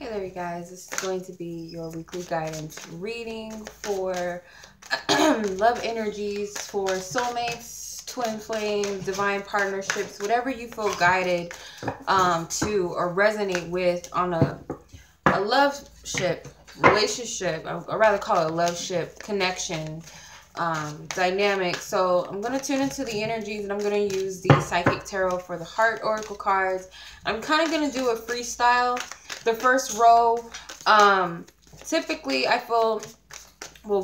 Hey there, you guys. This is going to be your weekly guidance reading for love energies, for soulmates, twin flames, divine partnerships, whatever you feel guided to or resonate with on a love ship, relationship. I'd rather call it a love ship, connection, dynamic. So I'm going to tune into the energies and I'm going to use the Psychic Tarot for the Heart Oracle cards. I'm kind of going to do a freestyle. The first row, typically I feel will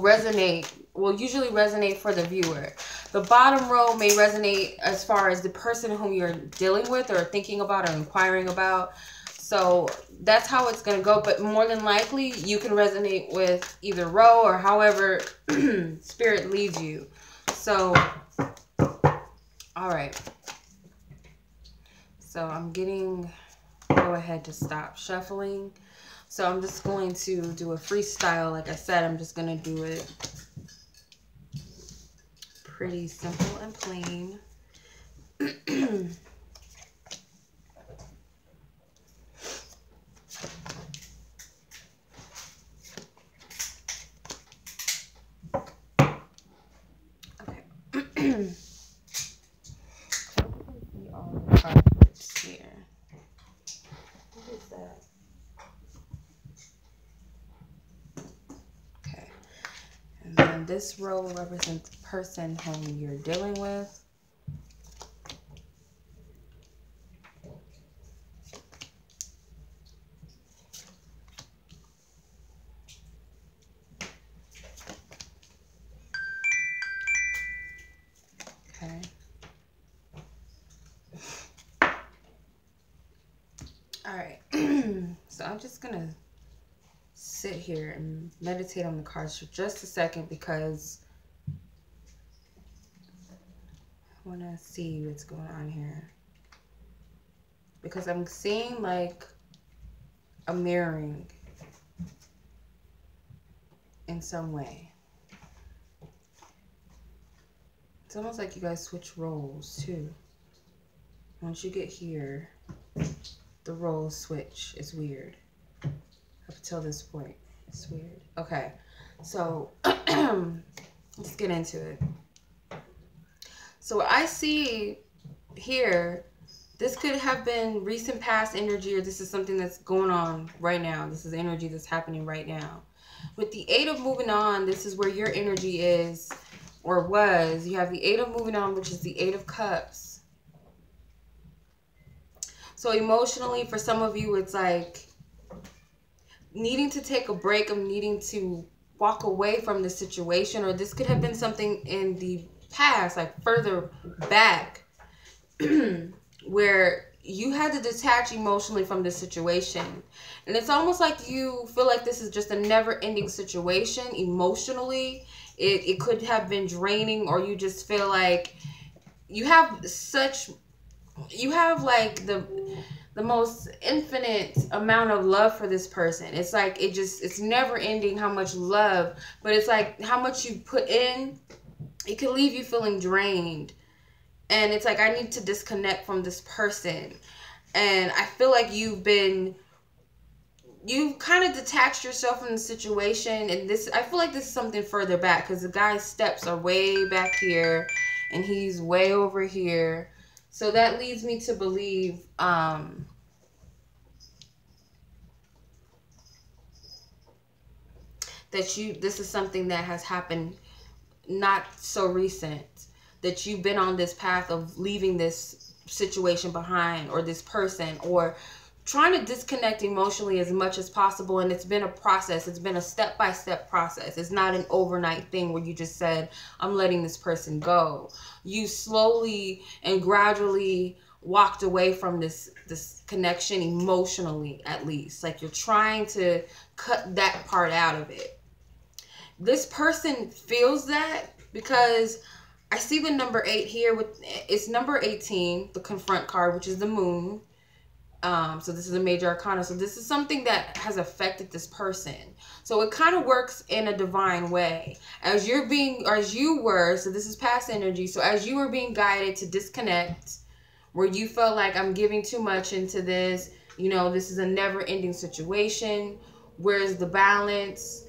usually resonate for the viewer. The bottom row may resonate as far as the person whom you're dealing with or thinking about or inquiring about. So that's how it's going to go. But more than likely, you can resonate with either row or however spirit leads you. So, all right. So I'm go ahead to stop shuffling. So I'm just going to do a freestyle. Like I said, I'm just going to do it pretty simple and plain. Okay. All the cards here. What is that? Okay. And then this row represents the person whom you're dealing with. Okay. All right. So I'm just going to sit here and meditate on the cards for just a second because I want to see what's going on here. Because I'm seeing like a mirroring in some way. It's almost like you guys switch roles too. Once you get here, the roles switch. It's weird. Up until this point, it's weird. Okay, so let's get into it. So what I see here, this could have been recent past energy, or this is something that's going on right now. This is energy that's happening right now. With the Eight of Moving On, this is where your energy is or was. You have the Eight of Moving On, which is the Eight of Cups. So emotionally, for some of you, it's like needing to take a break of needing to walk away from the situation, or this could have been something in the past, like further back, where you had to detach emotionally from the situation. And it's almost like you feel like this is just a never-ending situation emotionally. It could have been draining, or you just feel like you have like the most infinite amount of love for this person. It's like it's never ending how much love, but it's like how much you put in, it can leave you feeling drained. And it's like, I need to disconnect from this person. And I feel like you've kind of detached yourself from the situation. And I feel like this is something further back, because the guy's steps are way back here and he's way over here. So that leads me to believe that this is something that has happened not so recent, that you've been on this path of leaving this situation behind, or this person, or trying to disconnect emotionally as much as possible. And it's been a process. It's been a step-by-step process. It's not an overnight thing where you just said, I'm letting this person go. You slowly and gradually walked away from this connection emotionally, at least. Like you're trying to cut that part out of it. This person feels that, because I see the number 8 here. It's number 18, the confront card, which is the moon. So this is a major arcana. So this is something that has affected this person. So it kind of works in a divine way. So this is past energy. So as you were being guided to disconnect, where you felt like, I'm giving too much into this, You know, this is a never-ending situation. Where's the balance?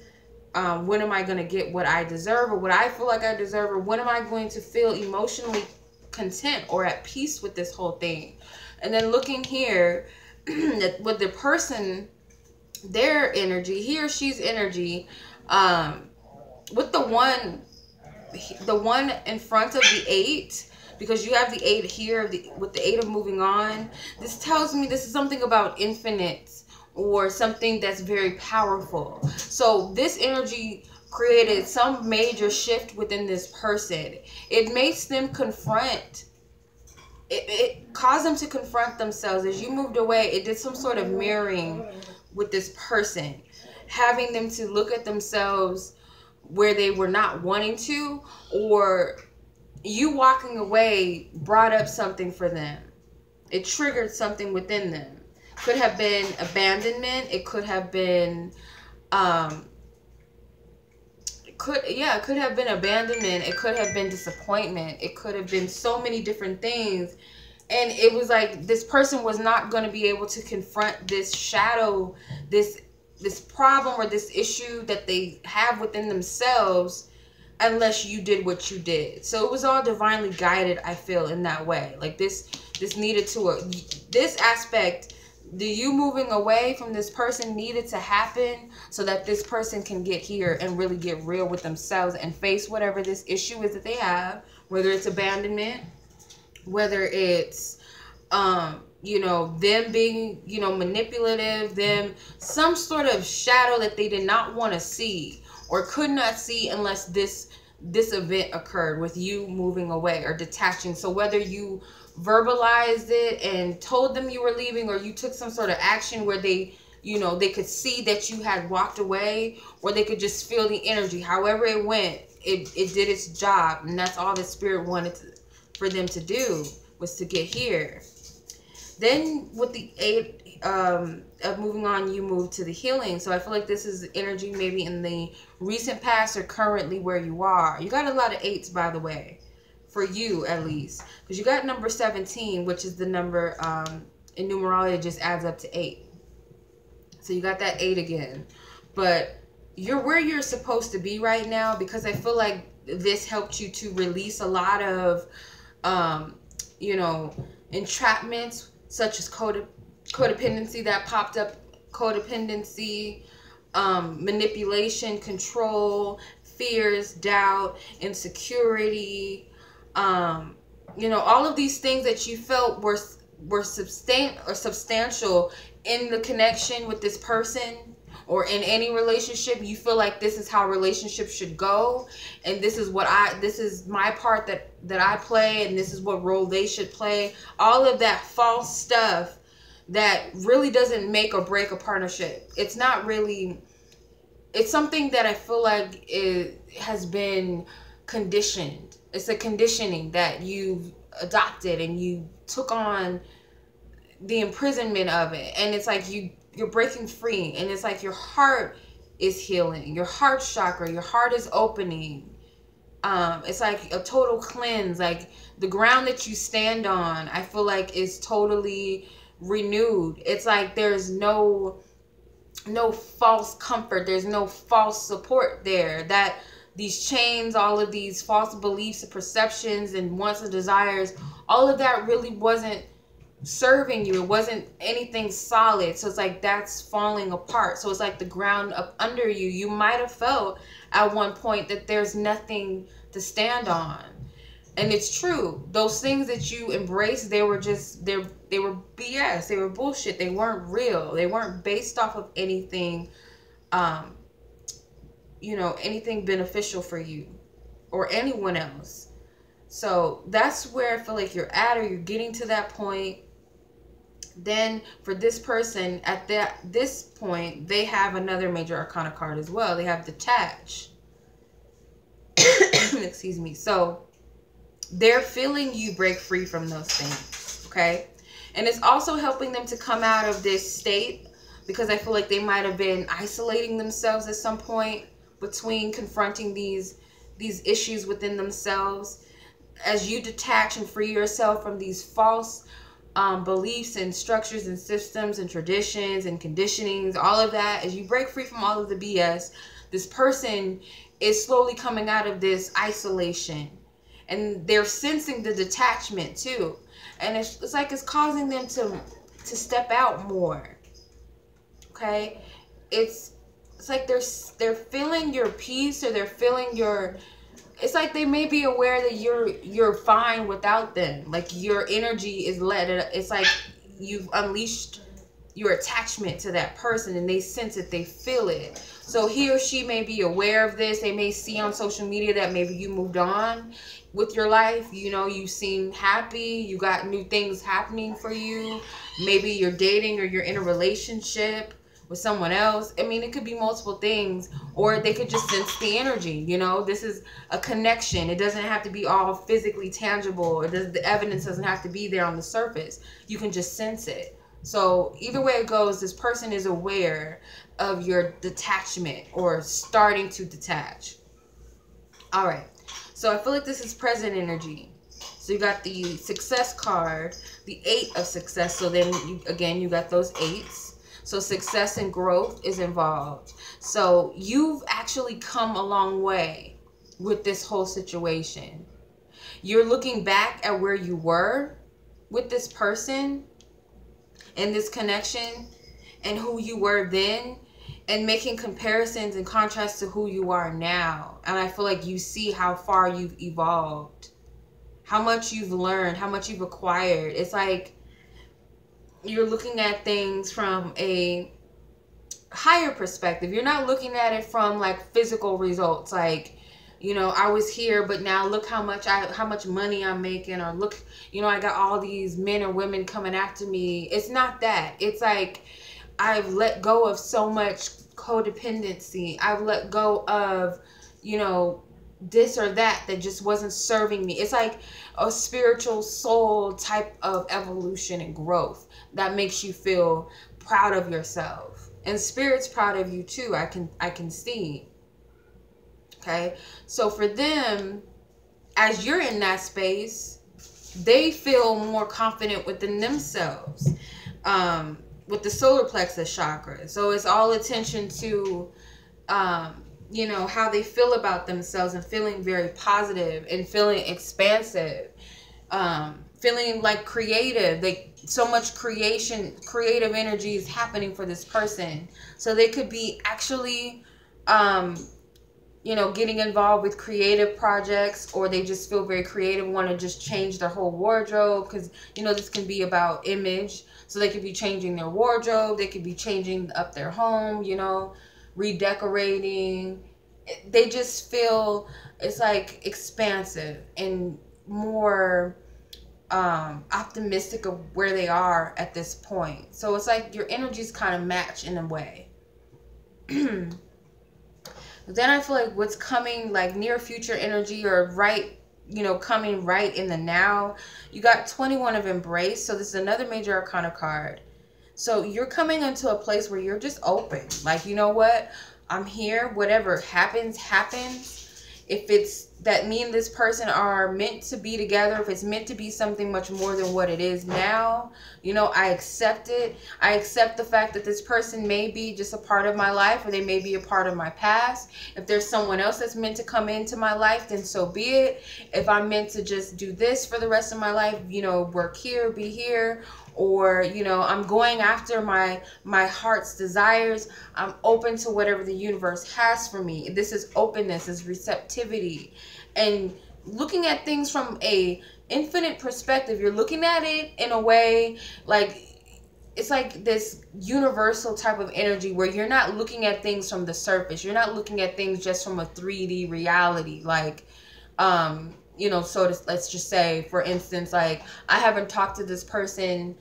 When am I going to get what I deserve, or what I feel like I deserve, or when am I going to feel emotionally content or at peace with this whole thing? And then looking here with the person, their energy, he or she's energy, with the one in front of the 8, because you have the 8 here with the 8 of moving on. This tells me this is something about infinite, or something that's very powerful. So this energy created some major shift within this person. It makes them confront, it caused them to confront themselves. As you moved away, it did some sort of mirroring with this person, having them to look at themselves where they were not wanting to, or you walking away brought up something for them. It triggered something within them. Could have been abandonment. It could have been, it could have been abandonment. It could have been disappointment. It could have been so many different things. And it was like this person was not going to be able to confront this shadow, this problem or this issue that they have within themselves, unless you did what you did. So it was all divinely guided, I feel, in that way. Like this needed to, this aspect, the you moving away from this person needed to happen so that this person can get here and really get real with themselves and face whatever this issue is that they have, whether it's abandonment, whether it's, you know, them being, you know, manipulative, them, some sort of shadow that they did not want to see or could not see unless this event occurred with you moving away or detaching. So whether you verbalized it and told them you were leaving, or you took some sort of action where they, you know, they could see that you had walked away, or they could just feel the energy, however it went, it did its job. And that's all the spirit wanted for them to do, was to get here. Then with the 8 of moving on, you move to the healing. So I feel like this is energy maybe in the recent past or currently where you are. You got a lot of 8s, by the way, for you at least, because you got number 17, which is the number in numerology, it just adds up to 8. So you got that 8 again, but you're where you're supposed to be right now, because I feel like this helped you to release a lot of you know, entrapments, such as codependency that popped up, codependency, manipulation, control, fears, doubt, insecurity, you know, all of these things that you felt were substantial in the connection with this person, or in any relationship. You feel like this is how relationships should go, and this is my part that I play, and this is what role they should play. All of that false stuff that really doesn't make or break a partnership. It's not really, it's something that I feel like it has been conditioned. It's a conditioning that you've adopted, and you took on the imprisonment of it, and it's like you're breaking free, and it's like your heart is healing, your heart chakra, your heart is opening. It's like a total cleanse. Like the ground that you stand on, I feel like is totally renewed. It's like there's no false comfort, there's no false support there. That these chains, all of these false beliefs and perceptions and wants and desires, all of that really wasn't serving you. It wasn't anything solid. So it's like that's falling apart. So it's like the ground up under you. You might have felt at one point that there's nothing to stand on. And it's true. Those things that you embraced, they were just, they were BS. They were bullshit. They weren't real. They weren't based off of anything, you know, anything beneficial for you or anyone else. So that's where I feel like you're at, or you're getting to that point. Then for this person at this point, they have another major arcana card as well. They have detach. Excuse me. So they're feeling you break free from those things, okay? And it's also helping them to come out of this state, because I feel like they might have been isolating themselves at some point between confronting these issues within themselves. As you detach and free yourself from these false beliefs and structures and systems and traditions and conditionings, all of that, as you break free from all of the BS, this person is slowly coming out of this isolation, and they're sensing the detachment too, and it's like it's causing them to step out more. Okay, it's like they're feeling your peace, or they're feeling your, it's like they may be aware that you're fine without them. Like your energy is it's like you've unleashed your attachment to that person, and they sense it, they feel it. So he or she may be aware of this. They may see on social media that maybe you moved on with your life. You know, you seem happy, you got new things happening for you. Maybe you're dating, or you're in a relationship with someone else. I mean, it could be multiple things, or they could just sense the energy. You know, this is a connection. It doesn't have to be all physically tangible, or the evidence doesn't have to be there on the surface. You can just sense it. So either way it goes, this person is aware of your detachment, or starting to detach. All right, so I feel like this is present energy. So you got the success card, the 8 of success. So then you got those 8s. So success and growth is involved. So you've actually come a long way with this whole situation. You're looking back at where you were with this person and this connection, and who you were then, and making comparisons and contrasts to who you are now. And I feel like you see how far you've evolved, how much you've learned, how much you've acquired. It's like you're looking at things from a higher perspective. You're not looking at it from like physical results, like, you know, I was here, but now look how much money I'm making, or look, you know, I got all these men or women coming after me. It's not that. It's like I've let go of so much codependency. I've let go of, you know, this or that just wasn't serving me. It's like a spiritual soul type of evolution and growth that makes you feel proud of yourself, and spirit's proud of you too. I can see. Okay, so for them, as you're in that space, they feel more confident within themselves, with the solar plexus chakra. So it's all attention to, you know, how they feel about themselves, and feeling very positive, and feeling expansive, feeling like creative. So much creative energy is happening for this person. So they could be actually, you know, getting involved with creative projects, or they just feel very creative, want to just change their whole wardrobe, because, you know, this can be about image. So they could be changing their wardrobe, they could be changing up their home, you know, redecorating. They just feel, it's like expansive and more optimistic of where they are at this point. So it's like your energies kind of match in a way. Then I feel like what's coming, like near future energy, or right, you know, coming right in the now, you got 21 of embrace. So this is another major arcana card. So you're coming into a place where you're just open. Like, you know what? I'm here. Whatever happens, happens. If it's that me and this person are meant to be together, if it's meant to be something much more than what it is now, you know, I accept it. I accept the fact that this person may be just a part of my life, or they may be a part of my past. If there's someone else that's meant to come into my life, then so be it. If I'm meant to just do this for the rest of my life, you know, work here, be here, or, you know, I'm going after my heart's desires, I'm open to whatever the universe has for me. This is openness, is receptivity, and looking at things from a infinite perspective. You're looking at it in a way like it's like this universal type of energy, where you're not looking at things from the surface. You're not looking at things just from a 3D reality, like you know, so let's just say, for instance, like I haven't talked to this person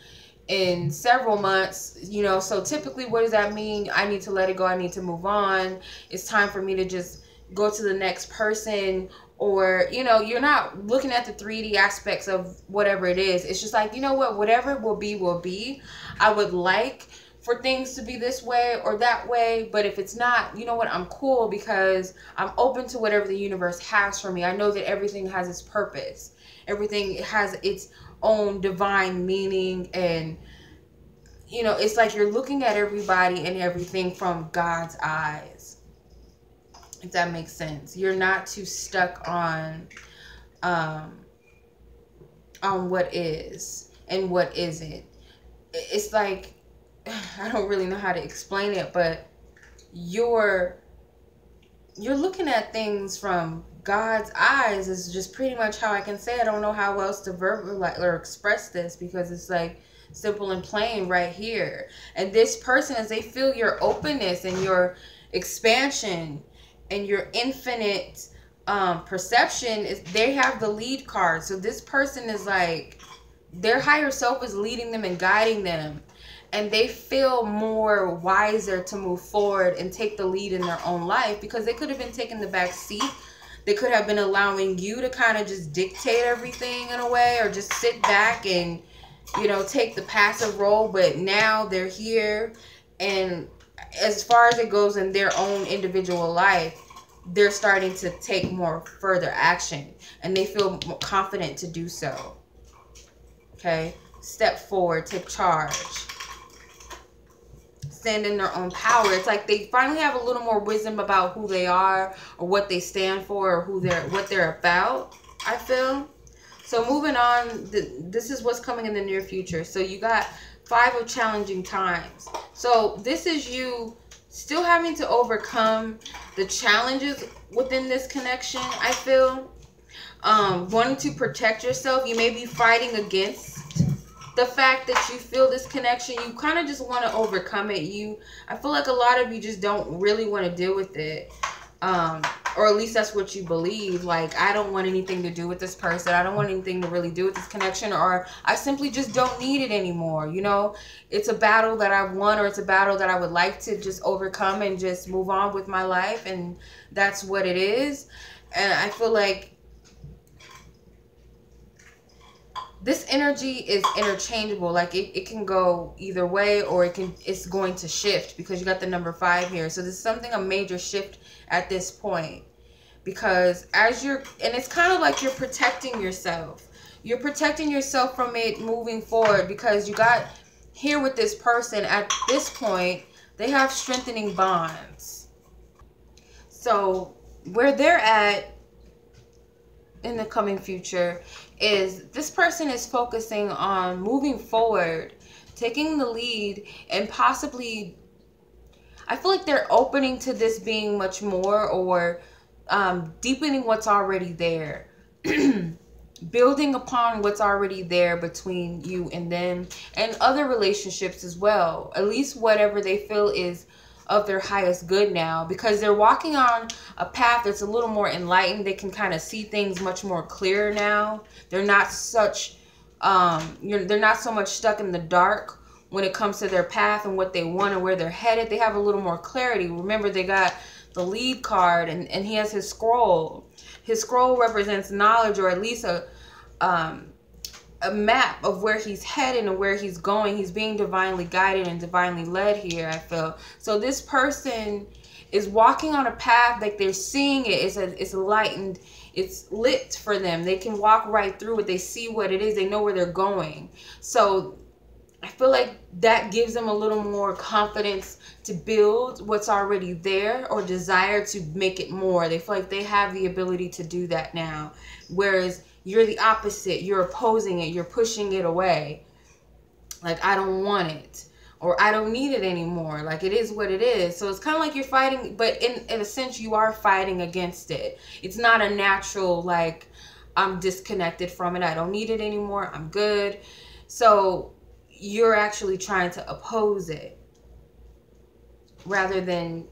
in several months, you know, so typically what does that mean? I need to let it go. I need to move on. It's time for me to just go to the next person. Or, you know, you're not looking at the 3D aspects of whatever it is. It's just like, you know what, whatever will be, will be. I would like for things to be this way or that way, but if it's not, you know what, I'm cool, because I'm open to whatever the universe has for me. I know that everything has its purpose. Everything has its own divine meaning. And you know, it's like you're looking at everybody and everything from God's eyes, if that makes sense. You're not too stuck um on what is and what isn't. It's like, I don't really know how to explain it, but you're looking at things from God's eyes is just pretty much how I can say. I don't know how else to verbalize or express this, because it's like simple and plain right here. And this person, as they feel your openness and your expansion and your infinite perception, is they have the lead card. So this person is like, their higher self is leading them and guiding them, and they feel more wiser to move forward and take the lead in their own life, because they could have been taking the back seat. They could have been allowing you to kind of just dictate everything in a way, or just sit back and, you know, take the passive role. But now they're here, and as far as it goes in their own individual life, they're starting to take more further action, and they feel more confident to do so. Okay, step forward, take charge, stand in their own power. It's like they finally have a little more wisdom about who they are, or what they stand for, or what they're about, I feel. So moving on, this is what's coming in the near future. So you got 5 of challenging times. So this is you still having to overcome the challenges within this connection, I feel. Wanting to protect yourself. You may be fighting against the fact that you feel this connection. You kind of just want to overcome it. I feel like a lot of you just don't really want to deal with it. Or at least that's what you believe. Like, I don't want anything to do with this person. I don't want anything to really do with this connection. Or I simply just don't need it anymore. You know, it's a battle that I've won, or it's a battle that I would like to just overcome and just move on with my life. And that's what it is. And I feel like this energy is interchangeable. Like it can go either way, or it's going to shift, because you got the number 5 here. So there's a major shift at this point, because and it's kind of like you're protecting yourself. You're protecting yourself from it moving forward, because you got here with this person at this point, they have strengthening bonds. So where they're at in the coming future is this person is focusing on moving forward, taking the lead, and possibly, I feel like they're opening to this being much more, or deepening what's already there. Building upon what's already there between you and them, and other relationships as well. At least whatever they feel is of their highest good now, because they're walking on a path that's a little more enlightened. They can kind of see things much more clear now. They're not such they're not so much stuck in the dark when it comes to their path and what they want and where they're headed. They have a little more clarity. Remember, they got the lead card, and he has his scroll. His scroll represents knowledge, or at least a map of where he's headed and where he's going. He's being divinely guided and divinely led here, I feel. So this person is walking on a path, like they're seeing it. It's enlightened. It's lit for them. They can walk right through it. They see what it is. They know where they're going. So I feel like that gives them a little more confidence to build what's already there, or desire to make it more. They feel like they have the ability to do that now. Whereas you're the opposite. You're opposing it. You're pushing it away. Like, I don't want it, or I don't need it anymore. Like, it is what it is. So it's kind of like you're fighting, but in a sense, you are fighting against it. It's not a natural, like, I'm disconnected from it. I don't need it anymore. I'm good. So you're actually trying to oppose it, rather than,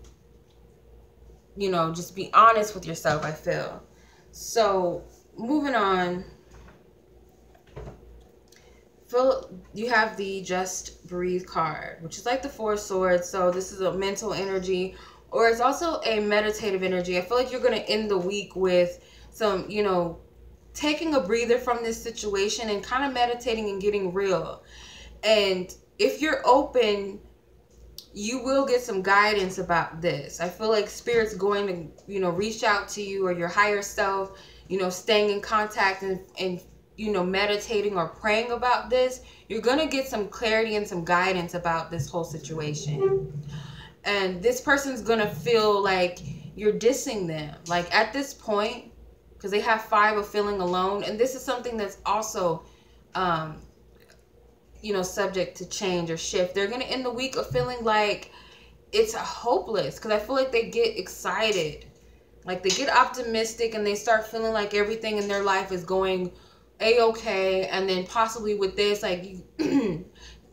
you know, just be honest with yourself, I feel. So moving on, you have the Just Breathe card, which is like the 4 swords. So this is a mental energy, or it's also a meditative energy. I feel like you're going to end the week with some, you know, taking a breather from this situation and kind of meditating and getting real. And if you're open, you will get some guidance about this. I feel like Spirit's going to, you know, reach out to you, or your higher self, you know, staying in contact and meditating or praying about this, you're going to get some clarity and some guidance about this whole situation. And this person's going to feel like you're dissing them. Like at this point, because they have 5 of feeling alone. And this is something that's also, subject to change or shift. They're going to end the week of feeling like it's hopeless, because I feel like they get excited. Like they get optimistic and they start feeling like everything in their life is going a-okay. And then possibly with this, like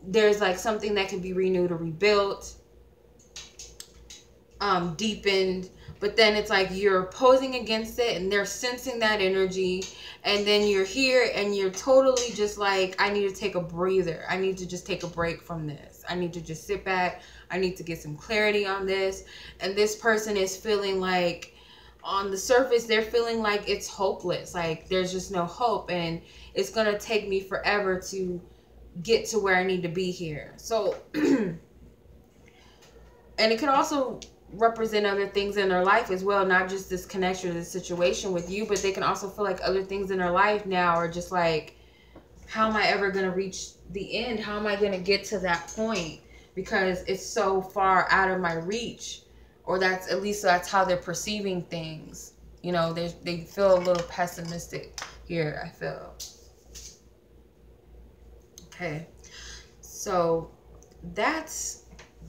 there's like something that can be renewed or rebuilt, deepened. But then it's like you're opposing against it and they're sensing that energy. And then you're here and you're totally just like, I need to take a breather. I need to just take a break from this. I need to just sit back. I need to get some clarity on this. And this person is feeling like, on the surface, they're feeling like it's hopeless. Like there's just no hope. And it's going to take me forever to get to where I need to be here. So, and it could also represent other things in their life as well, not just this connection or this situation with you, but they can also feel like other things in their life now are just like, how am I ever going to reach the end? How am I going to get to that point? Because it's so far out of my reach. Or that's, at least that's how they're perceiving things. They feel a little pessimistic here, I feel. Okay. So that's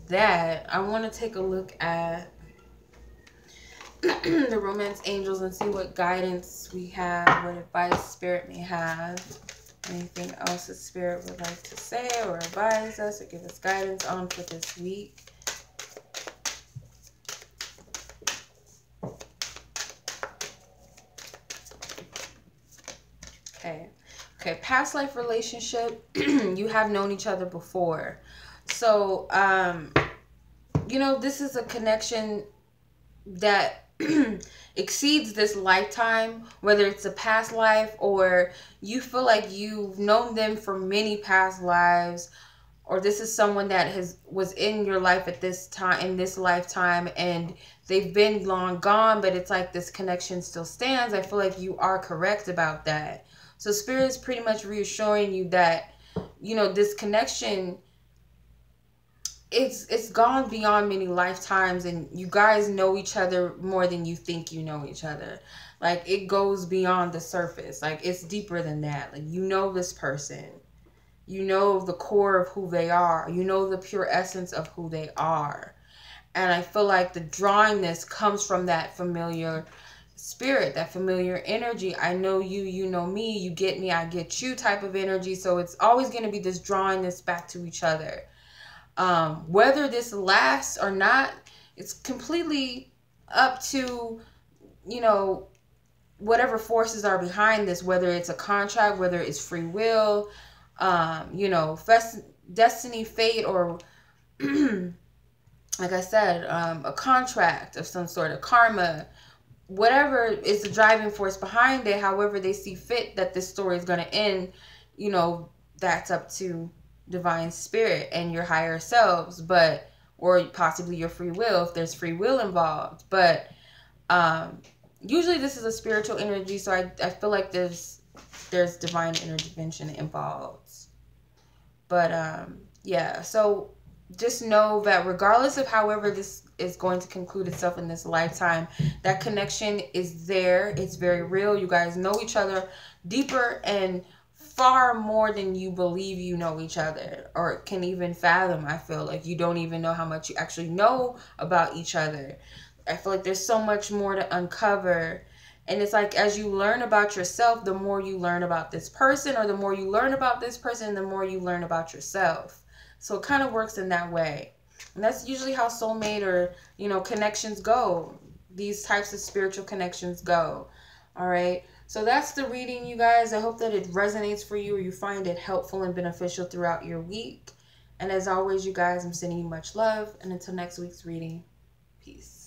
that. I want to take a look at the romance angels and see what guidance we have, what advice Spirit may have. Anything else that Spirit would like to say or advise us or give us guidance on for this week. Okay, past life relationship, you have known each other before. So, this is a connection that exceeds this lifetime, whether it's a past life or you feel like you've known them for many past lives, or this is someone that was in your life at this time, in this lifetime, and they've been long gone, but it's like this connection still stands. I feel like you are correct about that. So Spirit is pretty much reassuring you that, this connection, it's gone beyond many lifetimes, and you guys know each other more than you think you know each other. Like, it goes beyond the surface. Like, it's deeper than that. Like, you know this person. You know the core of who they are. You know the pure essence of who they are. And I feel like the drawingness comes from that familiar spirit, that familiar energy. I know you, you know me, you get me, I get you type of energy. So it's always going to be this drawingness back to each other. Whether this lasts or not, it's completely up to, whatever forces are behind this, whether it's a contract, whether it's free will, destiny, fate, or like I said, a contract of some sort of karma. Whatever is the driving force behind it, however they see fit that this story is going to end, that's up to divine spirit and your higher selves, or possibly your free will, if there's free will involved. But usually this is a spiritual energy, so I feel like there's divine intervention involved. But yeah, so just know that regardless of however this is going to conclude itself in this lifetime, that connection is there. It's very real. You guys know each other deeper and far more than you believe you know each other or can even fathom. I feel like you don't even know how much you actually know about each other. I feel like there's so much more to uncover. And it's like, as you learn about yourself, the more you learn about this person, or the more you learn about this person, the more you learn about yourself. So it kind of works in that way. And that's usually how soulmate or, connections go. These types of spiritual connections go. All right. So that's the reading, you guys. I hope that it resonates for you, or you find it helpful and beneficial throughout your week. And as always, you guys, I'm sending you much love. And until next week's reading, peace.